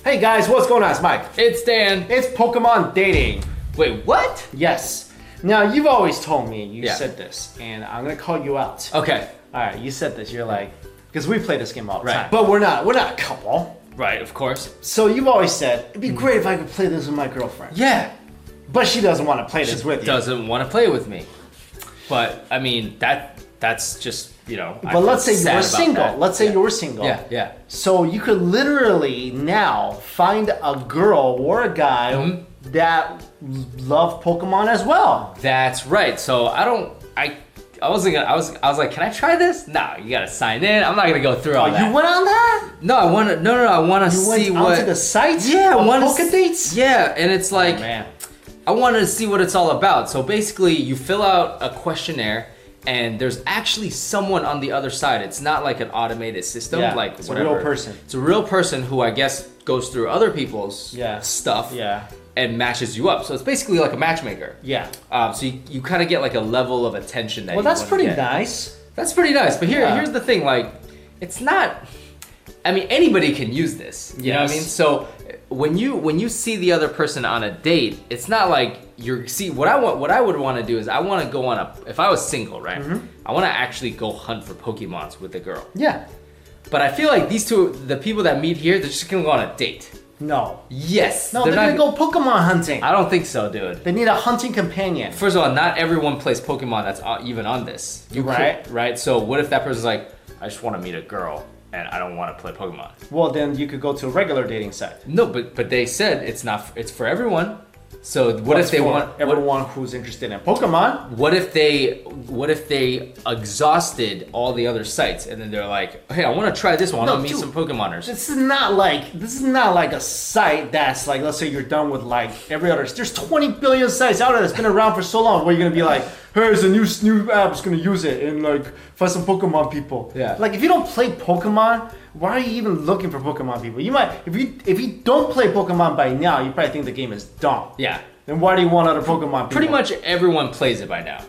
Hey guys, what's going on? It's Mike. It's Dan. It's Pokemon dating. Wait, what? Yes. Now, you've always told me you said this, and I'm going to call you out. Okay. All right, you said this. You're like, because we play this game all the Right. time. But we're not a couple. Right, of course. So you've always said, it'd be great if I could play this with my girlfriend. Yeah. But she doesn't want to play this with you. Doesn't want to play with me. But, I mean, that's just, you know. But let's say you were single. Let's say you were single. Yeah. So you could literally now find a girl or a guy that love Pokemon as well. That's right. So I was like, can I try this? No, you gotta sign in. I'm not gonna go through all that. You went on that? No, I wanna see what. Onto the site? Yeah, I wanna PokeDates? Yeah, and it's like, man. I wanted to see what it's all about. So basically, you fill out a questionnaire, and there's actually someone on the other side. It's not like an automated system, like it's whatever. a real person. It's a real person who I guess goes through other people's stuff. Yeah. And matches you up. So it's basically like a matchmaker. Yeah. So you kind of get like a level of attention that you that's wanna pretty get. nice. That's pretty nice. But here's the thing, like, it's not, I mean, anybody can use this. You know what I mean? So when you see the other person on a date, it's not like what I would want to do is I want to go on if I was single, right? I want to actually go hunt for Pokemons with a girl. Yeah. But I feel like the people that meet here, they're just gonna go on a date. No. Yes. No, they're gonna go Pokemon hunting. I don't think so, dude. They need a hunting companion. First of all, not everyone plays Pokemon that's even on this. Right? So what if that person's like, I just want to meet a girl and I don't want to play Pokemon? Well, then you could go to a regular dating site. No, but they said it's for everyone. So what if they want everyone who's interested in Pokemon? What if they exhausted all the other sites and then they're like, hey, I want to try this one. I want to meet some Pokemoners. This is not like a site that's like, let's say you're done with like every other. There's 20 billion sites out there that's been around for so long. Where you're gonna be like, here's a new app, it's gonna use it and like find some Pokemon people. Yeah. Like if you don't play Pokemon, why are you even looking for Pokemon people? You might if you don't play Pokemon by now, you probably think the game is dumb. Yeah. Then why do you want other Pokemon people? Pretty much everyone plays it by now.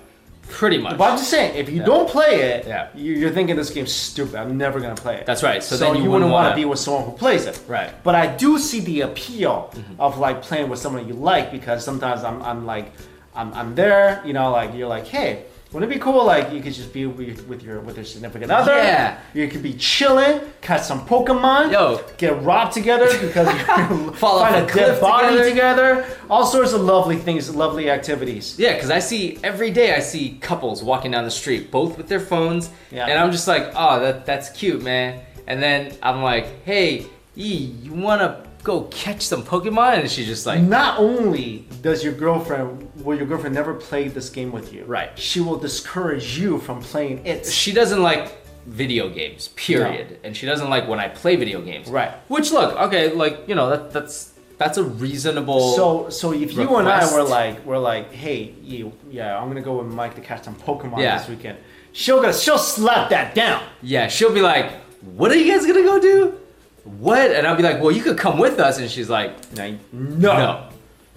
Pretty much. But I'm just saying, if you don't play it, Yeah. you're thinking this game's stupid. I'm never gonna play it. That's right. So So then you wouldn't want to be with someone who plays it. Right. But I do see the appeal of like playing with someone you like, because sometimes I'm there, you know, like you're like, hey, wouldn't it be cool? Like you could just be with your significant other. Yeah. You could be chilling, catch some Pokemon. Yo. Get robbed together because you Fall off find a a cliff dead body together. All sorts of lovely things, lovely activities. Yeah, because every day I see couples walking down the street, both with their phones, and I'm just like, oh, that's cute, man. And then I'm like, hey, you want to go catch some Pokemon? And she's just like, not only will your girlfriend never play this game with you, Right. she will discourage you from playing it. she doesn't like video games, period. No. And she doesn't like when I play video games. Right. Which, look, okay, like, you know, that's a reasonable So if you and I were like, hey, I'm gonna go with Mike to catch some Pokemon this weekend. She'll slap that down. Yeah, she'll be like, what are you guys gonna go do? What? And I'll be like, well, you could come with us. And she's like, no.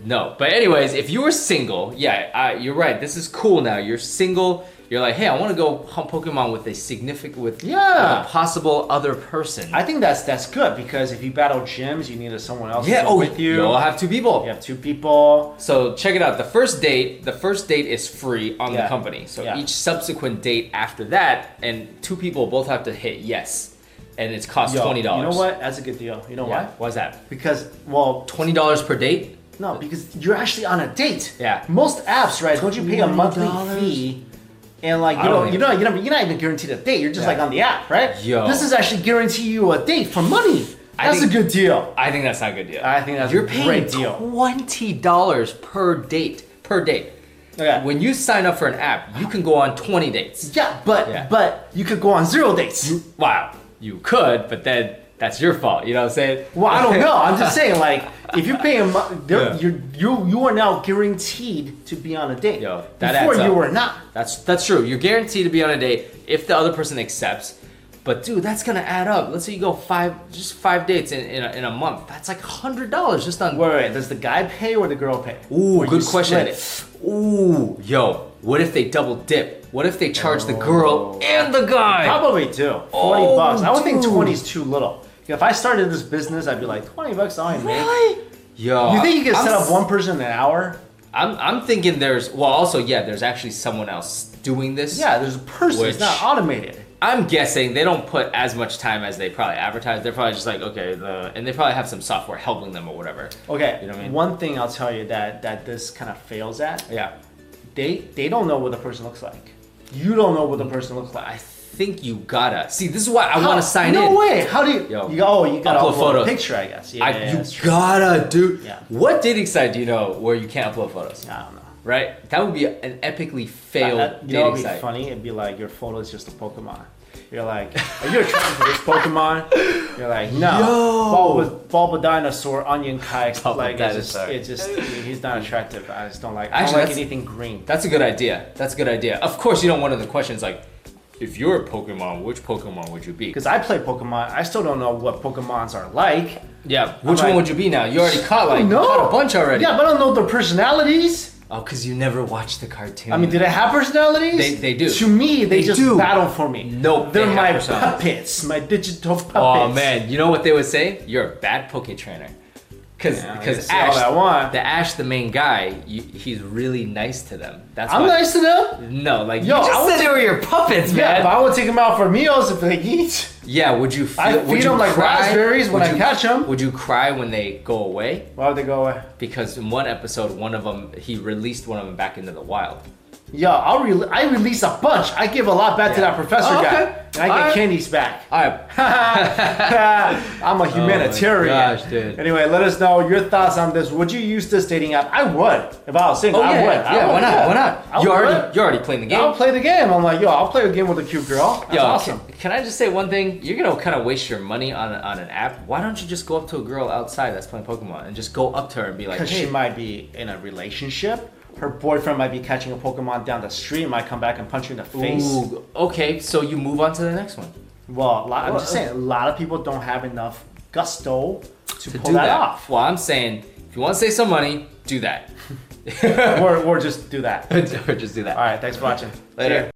But anyways, if you were single, you're right. This is cool now. You're single. You're like, hey, I want to go hunt Pokemon with a possible other person. I think that's good, because if you battle gyms, you need someone else with you. You'll have two people. You have two people. So check it out. The first date is free on the company. So each subsequent date after that, and two people both have to hit yes. And it's cost $20. You know what? That's a good deal. You know why? Why is that? Because, $20 per date? No, because you're actually on a date. Yeah. Most apps, right? Don't you pay a monthly fee? And like you're not even guaranteed a date. You're just like on the app, right? Yo. This is actually guarantee you a date for money. That's a good deal. I think that's not a good deal. I think that's You're a paying great deal. $20 per date. Okay. When you sign up for an app, you can go on 20 dates. Yeah, but you could go on 0 dates. Wow. You could, but then that's your fault. You know what I'm saying? Well, I don't know. I'm just saying, like, if you're paying, you are now guaranteed to be on a date. Yo, that Before adds up. you were not. That's true. You're guaranteed to be on a date if the other person accepts. But dude, that's gonna add up. Let's say you go five dates in a month. That's like $100 just on. Wait. Does the guy pay or the girl pay? Ooh, or good question. Ooh, yo, what if they double dip? What if they charge the girl and the guy? Probably too. $40. I would think 20 is too little. If I started this business, I'd be like, $20 all I make. Really? Yo, You think you can set up one person in an hour? I'm thinking there's actually someone else doing this. Yeah, there's a person. It's not automated. I'm guessing they don't put as much time as they probably advertise. They're probably just like, okay, and they probably have some software helping them or whatever. Okay, you know what I mean? One thing I'll tell you that this kind of fails at. Yeah. They don't know what the person looks like. You don't know what the person looks like. I think you gotta see. This is why I want to sign in. No way. How do you? You gotta upload photos. A picture, I guess. Yeah, you gotta do. Yeah. What dating site do you know where you can't upload photos? I don't know. Right? That would be an epically failed dating it'd be site. funny. It'd be like your photo is just a Pokemon. You're like, are you attracted to this Pokemon? You're like, no. Bulba dinosaur, onion kite. Like, it's just, he's not attractive. I just don't like. I don't like anything green. That's a good idea. That's a good idea. Of course, you don't want the questions like, if you're a Pokemon, which Pokemon would you be? Because I play Pokemon, I still don't know what Pokemons are like. Yeah, which one would you be now? You already caught you caught a bunch already. Yeah, but I don't know their personalities. Oh, because you never watched the cartoon. I mean, do they have personalities? They do. To me, they just battle for me. Nope. They're my puppets, my digital puppets. Oh man, you know what they would say? You're a bad Poke trainer. Because Ash, the main guy, he's really nice to them. I'm nice to them? No, like, you just said they were your puppets, man. Yeah, but I would take them out for meals if they eat. Yeah, would you feel... I feed them like raspberries when I catch them. Would you cry when they go away? Why would they go away? Because in one episode, he released one of them back into the wild. Yeah, I release a bunch. I give a lot back to that professor guy. And I get candies back. Alright. I'm a humanitarian. Oh my gosh, dude. Anyway, let us know your thoughts on this. Would you use this dating app? I would. If I was single, I would. Yeah, why not? Why not? You're already playing the game. I'll play the game. I'm like, I'll play a game with a cute girl. That's awesome. Can I just say one thing? You're going to kind of waste your money on an app. Why don't you just go up to a girl outside that's playing Pokemon and just go up to her and be like, because she might be in a relationship. Her boyfriend might be catching a Pokemon down the street, might come back and punch you in the face. Ooh, okay, so you move on to the next one. Well, I'm just saying, a lot of people don't have enough gusto to pull that off. Well, I'm saying, if you want to save some money, do that. or just do that. Or just do that. All right, thanks for watching. Later.